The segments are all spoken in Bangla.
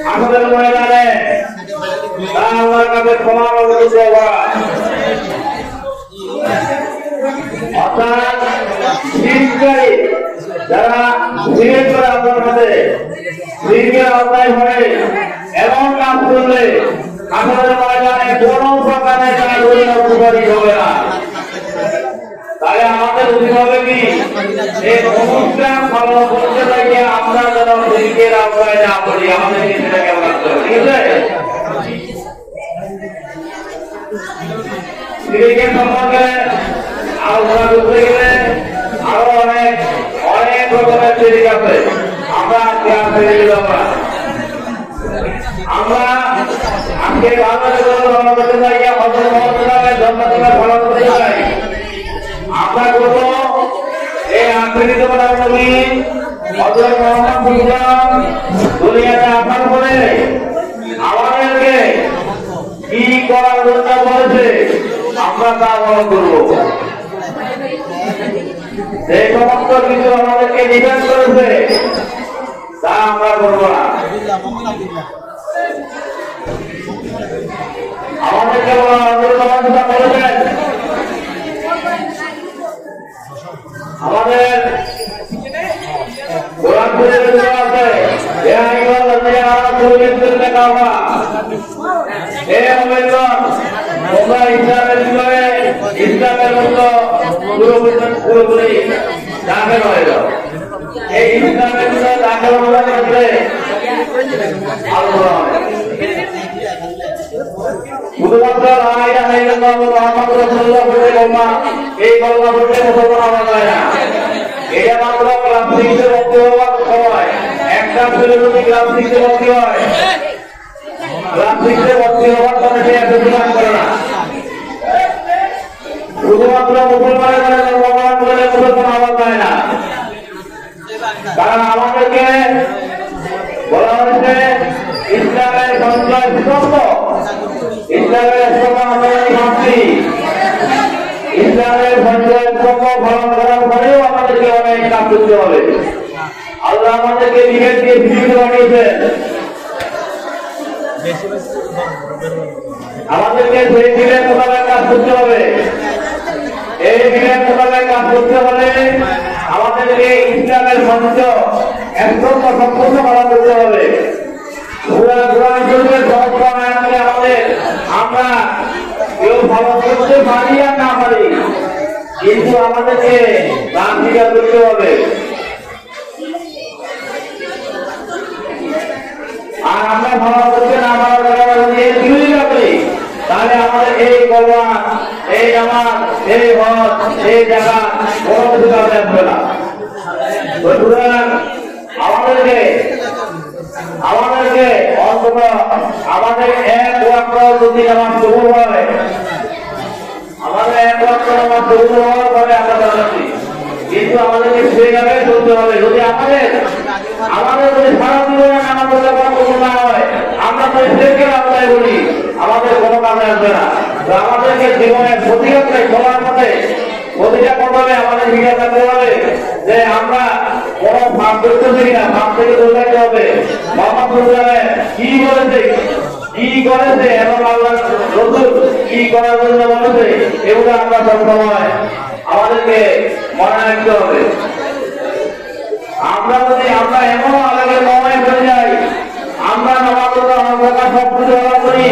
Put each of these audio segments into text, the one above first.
আমাদের ময়দানে আল্লাহর কাছে ক্ষমা অনুরোধ করা অর্থাৎ শীতকারী যারা সিলেট করে আপনার কাছে শীতের আওতায় হয়ে এমন কাজ করলে আমাদের ময়দানে কোনো প্রকারে তারা উপকারী হবে না। তাহলে আমাদের উচিত হবে কি এই অনুষ্ঠান ভালো করতে থাকে আমরা যেন শীতের আওতায় না পড়ি, আমাদেরকে সেটা কেমন রাখতে হবে, ঠিক আছে? শীতের সম্পর্কে আলোচনা করতে গেলে আরো অনেক অনেক রকমের তৈরি আছে, আমরা আজকে আমরা আজকে করতে চাই জন্মদিনের পালন করতে চাই। আমরা করবো এই আন্তরিক দুনিয়াতে আসার পরে আমাদেরকে কি করার জন্য বলেছে আমরা তা পালন করবো। যে সমস্ত কিছু আমাদেরকে নিষেধ করেছে তা আমরা করবো না। আমাদেরকে বলেছেন আমাদের কোরআন শরীফে আছে ইসলামের মতো পুরোপুরি দাখিল হয়ে যাও। এই ইসলামের মধ্যে দাখিল হওয়ার ক্ষেত্রে শুধুমাত্র এই কলমা পড়লে মুসলমান হওয়া যায় না। এটা মাত্র ক্লাস 6 ভর্তি হওয়ার সময় একটা ছেলে যদি ক্লাস 6 ভর্তি হয়, ক্লাস 6 ভর্তি হওয়ার পরে সে এত বিমান করে না। শুধুমাত্র মুসলমানের ঘরে জন্মগ্রহণ করলে মুসলমান হওয়া যায় না। কারণ আমাদেরকে বলা হয়েছে ইসলামের সঞ্চয় স্তম্ভ, ইসলামের স্তম্ভ আমাদের শান্তি, ইসলামের সঞ্চয় স্তম্ভ পালন করার পরেও আমাদেরকে অনেক কাজ করতে হবে। আল্লাহ আমাদেরকে বিবেক দিয়ে পৃথিবীতে বানিয়েছেন, আমাদেরকে সেই বিবেক মোতাবেক কাজ করতে হবে। এই বিবেক মোতাবেক কাজ করতে হলে আমাদেরকে ইসলামের সঞ্চয় একদম সম্পূর্ণ পালন করতে হবে। আমাদের আমরা কেউ পালন করতে পারি আর না পারি, কিন্তু আমাদেরকে নাম স্বীকার করতে হবে। আর আমরা ভালো করতে না পারার কারণে যদি এই বিরোধিতা করি তাহলে আমাদের এই কলমা, এই জামাত, এই হজ, এই জায়গা কোনো কিছু কাজে আসবে না। আমাদেরকে অন্তত আমাদের এক ওয়াক্ত যদি নামাজ কবুল হয়, আমাদের এক ওয়াক্ত নামাজ কবুল হওয়ার পরে আমরা জানাচ্ছি, কিন্তু আমাদেরকে সেভাবে চলতে হবে। যদি আমাদের যদি সারা জীবনে নামাজ কবুল না হয়, আমরা তো সেকে আদায় করি, আমাদের কোনো কাজে আসবে না। তো আমাদেরকে জীবনের প্রতিজ্ঞায় চলার পথে প্রতিটা কদমে আমাদের বিচার করতে হবে যে আমরা কোন পাপ করতেছি কিনা, পাপ থেকে দূরে থাকতে হবে। মোহাম্মদ কি করেছে এবং আল্লাহ রাসূল কি করার জন্য বলেছে, এগুলো আমরা সবসময় আমাদেরকে মনে রাখতে হবে। আমরা এমন আগে সময় করে যাই, আমরা নামাজ সব কিছু করি,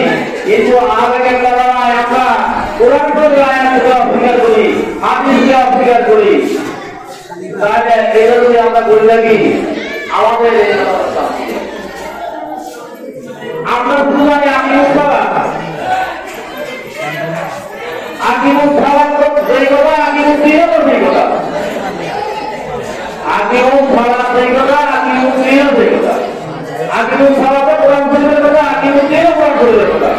কিন্তু আবেগের কারণে আমরা কোরআন আয়াতকে অস্বীকার করি, হাদিসকে অস্বীকার করি। তাহলে এটা যদি আমরা বলি থাকি আমাদের আমরা শুধু জানি আকিমুস সালাত যেই কথা, আকিমুস দিনও সেই কথা, আকিমুস সালাত যেই কথা, আকিমুস দিনও সেই কথা, আকিমুস সালাতে কোরআন শরীফের কথা, আকিমুস দিনও কোরআন শরীফের কথা।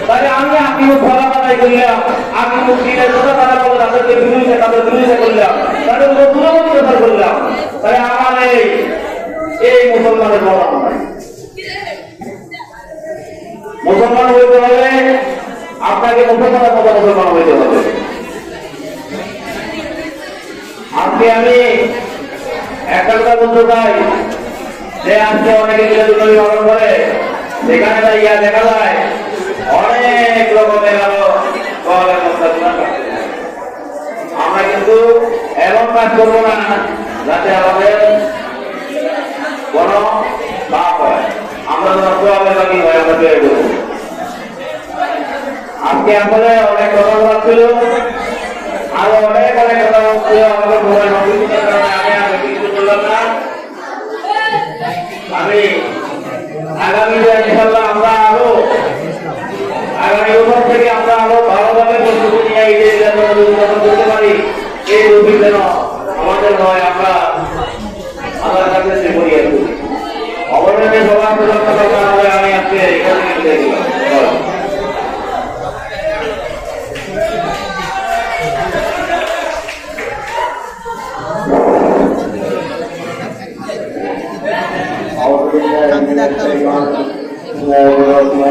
তাহলে আমি আকিমুস সালাত আদায় করলাম, আকিমুস দিনের কথা তারা বলে তাদেরকে বিরোধিতা করলাম, তাদের দূরবর্তী প্রচার করলাম, তাহলে আমার এই মুসলমানের বলা হয়। মুসলমান হইতে হলে আপনাকে মুসলমানের মতো মুসলমান হইতে হবে। আজকে আমি একটা কথা বলতে চাই, যে আজকে অনেকে মিলাদুন নবী পালন করে, সেখানে যাইয়া দেখা যায় অনেক রকমের আরো গলের মধ্যে আমরা কিন্তু এমন কাজ করবো না যাতে আমাদের কোন পাপ হয়। আমরা যখন প্রভাবের বাকি হয় আমরা পেয়ে দেবো। আজকে আসলে অনেক কথা বলা ছিল, আরো অনেক অনেক কথা ছিল, আমাদের মোবাইল অসুবিধার কারণে আমি আর কিছু বললাম না। আমি আগামী ইনশাআল্লাহ আমরা আরো আগামী বছর থেকে আমরা আরো ভালোভাবে প্রস্তুতি নিয়ে ঈদের করতে পারি। এই রূপী যেন আমাদের নয়, আমরা আমার কাছে করিয়ে করি। অবশ্যই সবার আমি আজকে এখানে تسليما اللهم